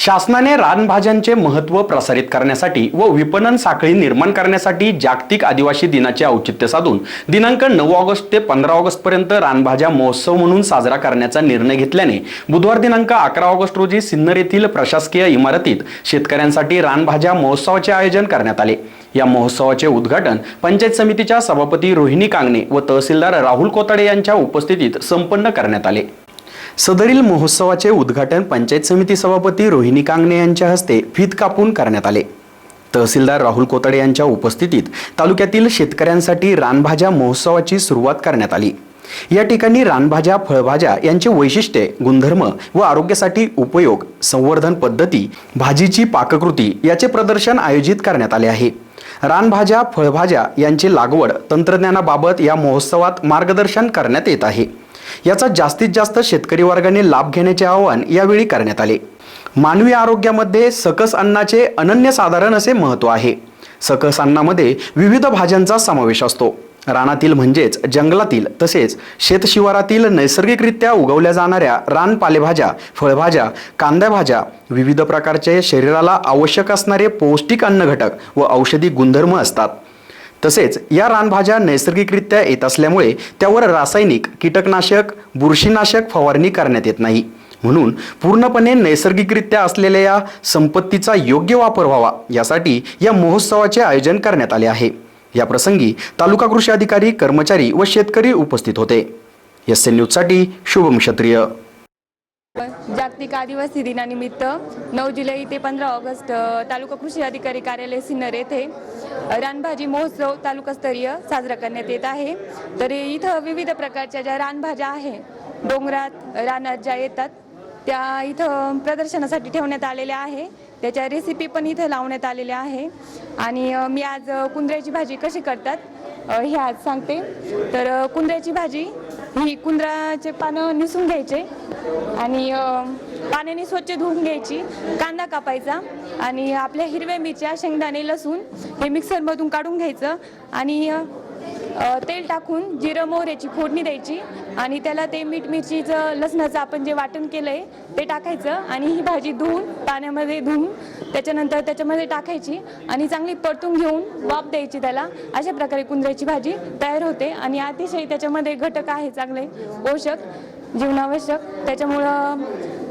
शासनाने रानभाज्यांचे महत्त्व प्रसारित करण्यासाठी व विपणन साखळी निर्माण करण्यासाठी जागतिक आदिवासी दिनाचे औचित्य साधून दिनांक 9 ऑगस्ट ते 15 ऑगस्ट पर्यंत रानभाज्या महोत्सव म्हणून साजरा करण्याचा निर्णय घेतल्याने बुधवार दिनांक 11 ऑगस्ट रोजी सिन्नर येथील प्रशासकीय इमारतीत शेतकऱ्यांसाठी रानभाज्या महोत्सवाचे आयोजन करण्यात आले। या महोत्सवाचे उद्घाटन पंचायत समितीच्या सभापती रोहिणी कांगणे व तहसीलदार राहुल कोताडे यांच्या उपस्थितीत संपन्न करण्यात आले। सदरील महोत्सवाचे उद्घाटन पंचायत समिती सभापती रोहिणी कांगणे यांच्या हस्ते फीत कापून करण्यात आले। तहसीलदार राहुल कोताडे यांच्या उपस्थितीत तालुक्यातील शेतकऱ्यांसाठी रानभाज्या महोत्सवाची सुरुवात करण्यात आली। या ठिकाणी रानभाज्या, फळभाज्या यांचे वैशिष्ट्ये, गुणधर्म व आरोग्यासाठी उपयोग, संवर्धन पद्धती, भाजीची पाककृती याचे प्रदर्शन आयोजित करण्यात आले आहे। रानभाज्या, फळभाज्या यांची लागवड तंत्रज्ञानाबाबत या महोत्सवात मार्गदर्शन करण्यात येत आहे। याचा जास्तीत जास्त शेतकरी वर्गाने लाभ घेण्याचे आवाहन यावेळी करण्यात आले। मानवी आरोग्यामध्ये सकस अन्नाचे अनन्यसाधारण असे महत्त्व आहे। सकस अन्नामध्ये विविध भाज्यांचा समावेश असतो। रानातील म्हणजेच जंगलातील तसेच शेतशिवारातील नैसर्गिकरित्या उगवल्या जाणाऱ्या रान पालेभाज्या, फळभाज्या, कांदा भाज्या, विविध प्रकारचे शरीराला आवश्यक असणारे पौष्टिक अन्नघटक व औषधी गुणधर्म असतात। तसेच या रानभाज्या नैसर्गिकरित्या येत असल्यामुळे त्यावर रासायनिक, कीटकनाशक, बुरशीनाशक फवारणी करण्यात येत नाही। म्हणून पूर्णपणे नैसर्गिकरित्या असलेल्या या संपत्तीचा योग्य वापर व्हावा यासाठी या महोत्सवाचे आयोजन करण्यात आले आहे। या प्रसंगी तालुका कृषी अधिकारी, कर्मचारी व शेतकरी उपस्थित होते। एसएन न्यूजसाठी शुभम क्षत्रिय। जागतिक आदिवासी दिनानिमित्त 9 जुलै ते 15 ऑगस्ट तालुका कृषी अधिकारी कार्यालय सिन्नर येथे रानभाजी महोत्सव तालुकास्तरीय साजरा करण्यात येत आहे। तर इथं विविध प्रकारच्या ज्या रानभाज्या आहे, डोंगरात रानात ज्या येतात त्या इथं प्रदर्शनासाठी ठेवण्यात आलेल्या आहे। त्याच्या रेसिपी पण इथं लावण्यात आलेल्या आहे। आणि मी आज कुंद्र्याची भाजी कशी करतात हे आज सांगते। तर कुंद्र्याची भाजी ही कुंद्राचे पानं निसून घ्यायचे आणि पाण्याने स्वच्छ धुवून घ्यायची, कांदा कापायचा आणि आपल्या हिरव्या मिरच्या, शेंगदाणे, लसूण हे मिक्सरमधून काढून घ्यायचं आणि तेल टाकून जिरं मोहऱ्याची फोडणी द्यायची आणि त्याला ते मीठ, मिरचीचं, लसणाचं आपण जे वाटण केलंय ते टाकायचं आणि ही भाजी धुवून पाण्यामध्ये धुवून त्याच्यानंतर त्याच्यामध्ये टाकायची आणि चांगली परतून घेऊन वाफ द्यायची त्याला। अशा प्रकारे कुंद्र्याची भाजी तयार होते आणि अतिशय त्याच्यामध्ये घटक आहे चांगले पोषक, जीवनावश्यक। त्याच्यामुळं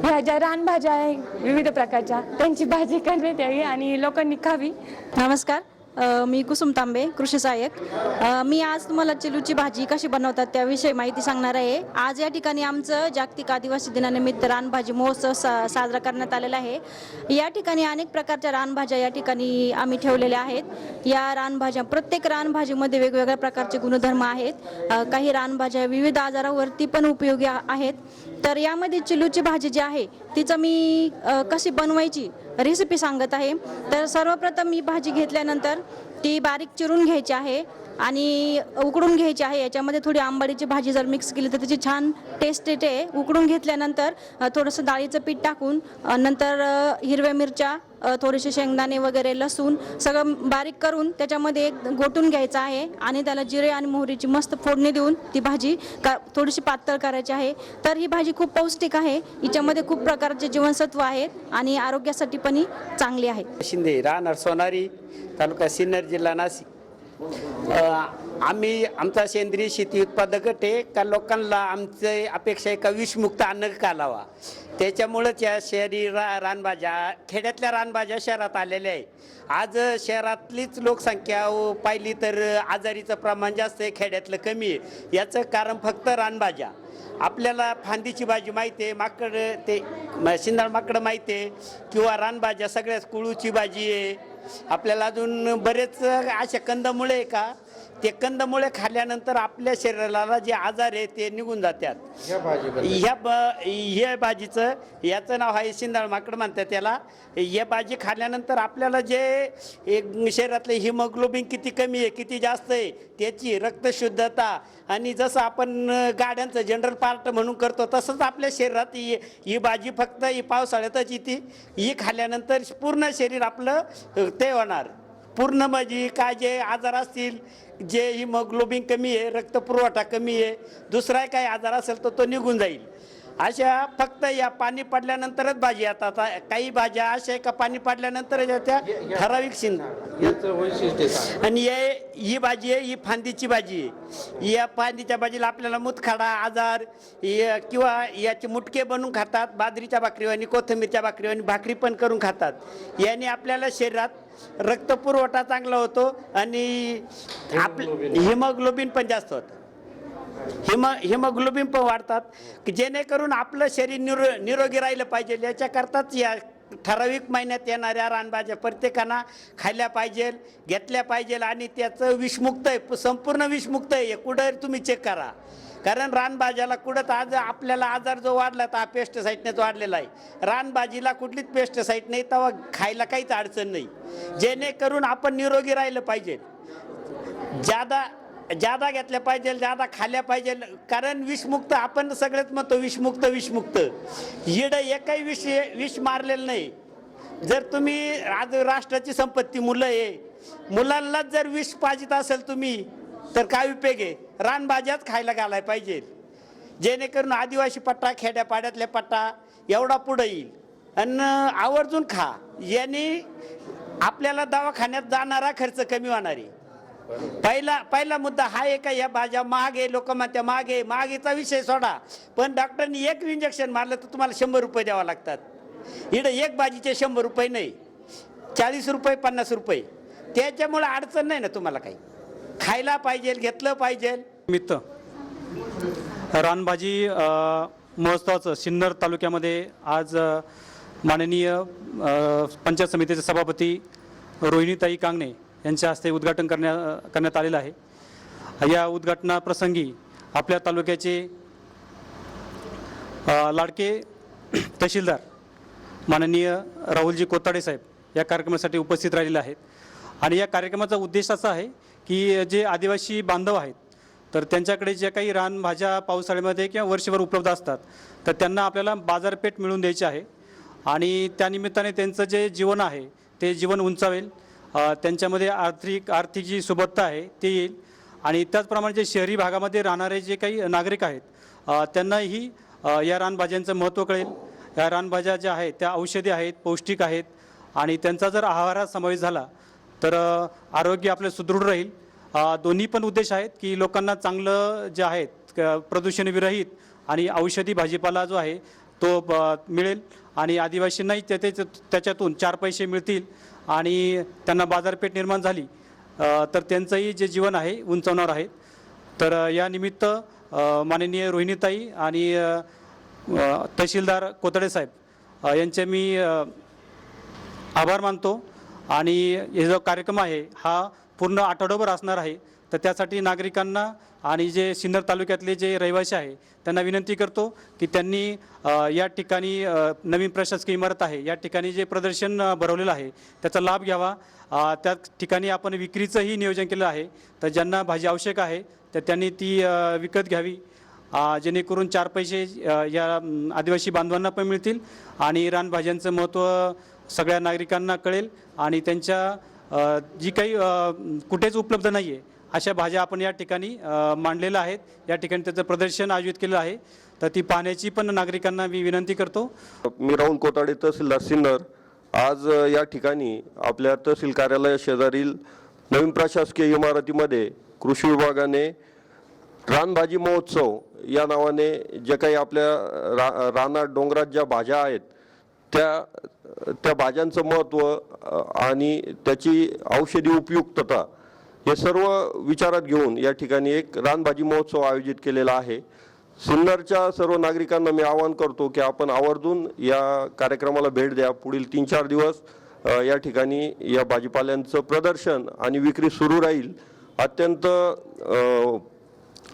ह्या ज्या रानभाज्या आहे विविध प्रकारच्या त्यांची भाजी करण्यात यावी आणि लोकांनी खावी। नमस्कार, मी कुसुम तांबे, कृषी सहाय्यक। मी आज तुम्हाला चिलूची भाजी कशी बनवतात त्याविषयी माहिती सांगणार आहे। आज या ठिकाणी आमचं जागतिक आदिवासी दिनानिमित्त रानभाजी महोत्सव साजरा करण्यात आलेला आहे। या ठिकाणी अनेक प्रकारच्या रानभाज्या या ठिकाणी आम्ही ठेवलेल्या आहेत। या रानभाज्या, प्रत्येक रानभाजीमध्ये वेगवेगळ्या प्रकारचे गुणधर्म आहेत। काही रानभाज्या विविध आजारावरती पण उपयोगी आहेत। तर यामध्ये चिलूची भाजी जी आहे तिचं मी कशी बनवायची रेसिपी सांगत आहे। तर सर्वप्रथम मी भाजी घेतल्यानंतर ती बारीक चिरून घ्यायची आहे आणि उकडून घ्यायची आहे। याच्यामध्ये थोडी आंबाडीची भाजी जर मिक्स केली तर त्याची छान टेस्ट येते। उकडून घेतल्यानंतर थोडंसं डाळीचं पीठ टाकून नंतर हिरव्या मिरच्या, थोडेसे शेंगदाणे वगैरे, लसूण सगळं बारीक करून त्याच्यामध्ये घोटून घ्यायचं आहे आणि त्याला जिरे आणि मोहरीची मस्त फोडणी देऊन ती भाजी थोडीशी पातळ करायची आहे। तर ही भाजी खूप पौष्टिक आहे। हिच्यामध्ये खूप प्रकारचे जीवनसत्व आहेत आणि आरोग्यासाठी पण ही चांगली आहे। शिंदे, राहणार सोनारी, तालुका सिन्नर, जिल्हा नाशिक। आम्ही आमचा सेंद्रिय शेती उत्पादक गट आहे का लोकांना आमची अपेक्षा आहे का विषमुक्त अन्न घालावा। त्याच्यामुळंच या शहरी रानभाज्या, खेड्यातल्या रानभाज्या शहरात आलेल्या आहे। आज शहरातलीच लोकसंख्या पाहिली तर आजारीचं प्रमाण जास्त आहे, खेड्यातलं कमी आहे। याचं कारण फक्त रानभाज्या। आपल्याला फांदीची भाजी माहिती आहे, माकड ते शिंदाळ माकड माहिती आहे किंवा रानभाज्या सगळ्याच, कुळूची भाजी आहे। आपल्याला अजून बरेच अशा कंदमुळे आहे का, ते कंदमुळे खाल्ल्यानंतर आपल्या शरीराला जे आजार आहे ते निघून जातात। ह्या भाजीचं याचं नाव आहे शिंदाळ माकड म्हणतात त्याला। या भाजी खाल्ल्यानंतर आपल्याला जे शरीरातले हिमोग्लोबिन किती कमी आहे, किती जास्त आहे, त्याची रक्तशुद्धता आणि जसं आपण गाड्यांचं जनरल पार्ट म्हणून करतो तसंच आपल्या शरीरात ही भाजी फक्त ही पावसाळ्यातच येते। ही खाल्ल्यानंतर पूर्ण शरीर आपलं ते होणार, पूर्ण म्हणजे काय जे आजार असतील, जे हिमोग्लोबिन कमी आहे, रक्तपुरवठा कमी आहे, दुसरा काही आजार असेल तर तो निघून जाईल। अशा फक्त या पाणी पडल्यानंतरच भाजी येतात. काही भाज्या अशा आहे का पाणी पडल्यानंतर त्या ठराविक आणि ही भाजी आहे, ही फांदीची भाजी आहे. या फांदीच्या भाजीला आपल्याला मुतखडा आजार किंवा याचे मुटके बनवून खातात. बाजरीच्या भाकरीवानी, कोथिंबीरच्या भाकरीवानी भाकरी पण करून खातात. याने आपल्याला शरीरात रक्तपुरवठा चांगला होतो आणि हिमोग्लोबिन पण जास्त होतं. हिमोग्लोबिन पण वाढतात की जेणेकरून आपलं शरीर निरोगी राहिलं पाहिजे. याच्याकरताच या ठराविक महिन्यात येणाऱ्या रानभाज्या प्रत्येकानं खाल्ल्या पाहिजे, घेतल्या पाहिजे आणि त्याचं विषमुक्त आहे, संपूर्ण विषमुक्त आहे. कुठं तुम्ही चेक करा, कारण रानभाज्याला कुठं आज आपल्याला आजार जो वाढला तर हा पेस्टिसाईडनेच वाढलेला आहे. रानभाजीला कुठलीच पेस्टिसाईड नाही, तेव्हा खायला काहीच अडचण नाही. जेणेकरून आपण निरोगी राहिलं पाहिजे, ज्यादा घेतल्या पाहिजे, ज्यादा खाल्ल्या पाहिजे. कारण विषमुक्त आपण सगळेच म्हणतो विषमुक्त हिड एकही विष मारलेलं नाही. जर तुम्ही आज राष्ट्राची संपत्ती मुलं आहे, मुलांनाच जर विष पाजित असेल तुम्ही तर काय उपयोग आहे. रानभाज्याच खायला घालाय पाहिजे, जेणेकरून आदिवासी पट्टा, खेड्यापाड्यातल्या पट्टा एवढा पुढे येईल. आणि आवर्जून खा, याने आपल्याला दवाखान्यात जाणारा खर्च कमी होणार आहे. पहिला मुद्दा हा आहे का या भाज्या महाग आहे, लोक म्हणते महाग आहे. महागीचा विषय सोडा, पण डॉक्टरनी एक इंजेक्शन मारलं तर तुम्हाला 100 रुपये द्यावा लागतात. इकडे एक भाजीचे 100 रुपये नाही, 40 रुपये 50 रुपये. त्याच्यामुळे अडचण नाही ना तुम्हाला काही. खायला पाहिजे, घेतलं पाहिजे. निमित्त रानभाजी महोत्सवाचं सिन्नर तालुक्यामध्ये आज माननीय पंचायत समितीचे सभापती रोहिणीताई कांगणे यांच्या हस्ते उद्घाटन करण्यात आलेलं आहे. या उद्घाटनाप्रसंगी आपल्या तालुक्याचे लाडके तहसीलदार माननीय राहुलजी कोताडे साहेब या कार्यक्रमासाठी उपस्थित राहिलेले आहेत. आणि या कार्यक्रमाचा उद्देश असा आहे की जे आदिवासी बांधव आहेत तर त्यांच्याकडे ज्या काही रानभाज्या पावसाळ्यामध्ये किंवा वर्षभर उपलब्ध असतात तर त्यांना आपल्याला बाजारपेठ मिळवून द्यायची आहे. आणि त्यानिमित्ताने त्यांचं जे जीवन आहे ते जीवन उंचावेल, त्यांच्यामध्ये आर्थिक जी सुबत्ता आहे ते येईल. आणि त्याचप्रमाणे जे शहरी भागामध्ये राहणारे जे काही नागरिक आहेत त्यांनाही या रानभाज्यांचं महत्त्व कळेल. या रानभाज्या ज्या आहेत त्या औषधी आहेत, पौष्टिक आहेत आणि त्यांचा जर आहारात समावेश झाला तर आरोग्य आपलं सुदृढ राहील. दोन्ही पण उद्देश आहेत की लोकांना चांगलं जे आहेत प्रदूषणविरहित आणि औषधी भाजीपाला जो आहे तो मिळेल आणि आदिवासींनाही त्याच्यातून 4 पैसे मिळतील आणि त्यांना बाजारपेठ निर्माण झाली तर त्यांचंही जे जीवन आहे उंचावणार आहे. तर या निमित्त माननीय रोहिणीताई आणि तहसीलदार कोतडे साहेब यांचे मी आभार मानतो. आणि हे जो कार्यक्रम आहे हा पूर्ण आठवडाभर असणार आहे. तर त्यासाठी नागरिकांना आणि जे सिन्नर तालुक्यातले जे रहिवासी आहे त्यांना विनंती करतो की त्यांनी या ठिकाणी नवीन प्रशासकीय इमारत आहे या ठिकाणी जे प्रदर्शन भरवलेलं आहे त्याचा लाभ घ्यावा. त्या ठिकाणी आपण विक्रीचंही नियोजन केलं आहे. तर ज्यांना भाजी आवश्यक आहे तर त्यांनी ती विकत घ्यावी, जेणेकरून 4 पैसे या आदिवासी बांधवांना पण मिळतील आणि रानभाज्यांचं महत्त्व सगळ्या नागरिकांना कळेल. आणि त्यांच्या जी काही कुठेच उपलब्ध नाही आहे अशा भाज्या आपण या ठिकाणी मांडलेल्या आहेत. या ठिकाणी त्याचं प्रदर्शन आयोजित केलं आहे. तर ती पाहण्याची पण नागरिकांना मी विनंती करतो. मी राहुल कोताडे, तहसीलदार सिन्नर. आज या ठिकाणी आपल्या तहसील कार्यालया शेजारील नवीन प्रशासकीय इमारतीमध्ये कृषी विभागाने रानभाजी महोत्सव या नावाने जे काही आपल्या रानात डोंगरात ज्या भाज्या आहेत त्या भाज्यांचं महत्त्व आणि त्याची औषधी उपयुक्तता हे सर्व विचारात घेऊन या ठिकाणी एक रानभाजी महोत्सव आयोजित केलेला आहे. सिन्नरच्या सर्व नागरिकांना मी आवाहन करतो की आपण आवर्जून या कार्यक्रमाला भेट द्या. पुढील 3-4 दिवस या ठिकाणी या भाजीपाल्यांचं प्रदर्शन आणि विक्री सुरू राहील. अत्यंत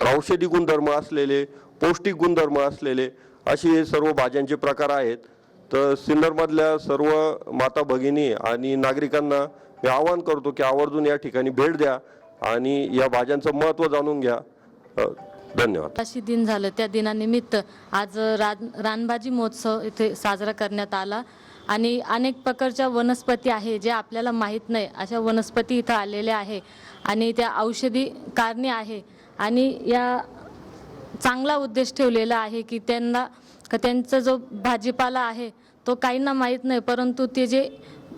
औषधी गुणधर्म असलेले, पौष्टिक गुणधर्म असलेले असे सर्व भाज्यांचे प्रकार आहेत. तर सिन्नरमधल्या सर्व माता भगिनी आणि नागरिकांना मी आवाहन करतो की आवर्जून या ठिकाणी भेट द्या आणि या भाज्यांचं महत्त्व जाणून घ्या. धन्यवाद. अशी दिन झालं त्या दिनानिमित्त आज रानभाजी महोत्सव इथे साजरा करण्यात आला आणि अनेक प्रकारच्या वनस्पती आहे जे आपल्याला माहीत नाही अशा वनस्पती इथं आलेल्या आहे आणि त्या औषधी कारणे आहे. आणि या चांगला उद्देश ठेवलेला आहे की त्यांना का त्यांचा जो भाजीपाला आहे तो काहींना माहीत नाही, परंतु ते जे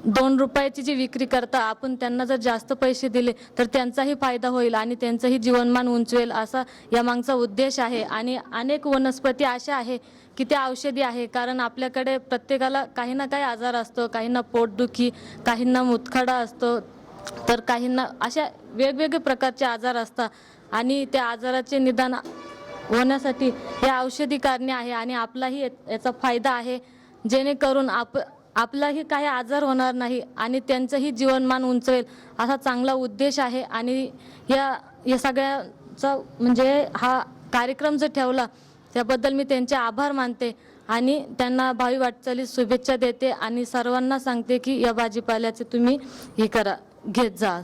2 रुपयाची जी विक्री करता आपण त्यांना जर जास्त पैसे दिले तर त्यांचाही फायदा होईल आणि त्यांचंही जीवनमान उंचवेल असा यामागचा उद्देश आहे. आणि अनेक वनस्पती अशा आहे की त्या औषधी आहे, कारण आपल्याकडे प्रत्येकाला काही ना काही आजार असतो, काहींना पोटदुखी, काहींना मुतखडा असतो, तर काहींना अशा वेगवेगळे प्रकारचे आजार असतात आणि त्या आजाराचे निदान होण्यासाठी हे औषधी कारणे आहे आणि आपलाही याचा फायदा आहे, जेणेकरून आपलाही काही आजार होणार नाही आणि त्यांचंही जीवनमान उंचवेल असा चांगला उद्देश आहे. आणि या सगळ्याचा म्हणजे हा कार्यक्रम जो ठेवला त्याबद्दल मी त्यांचे आभार मानते आणि त्यांना भावी वाटचालीस शुभेच्छा देते आणि सर्वांना सांगते की या भाजीपाल्याचे तुम्ही हे करा, घेत जा.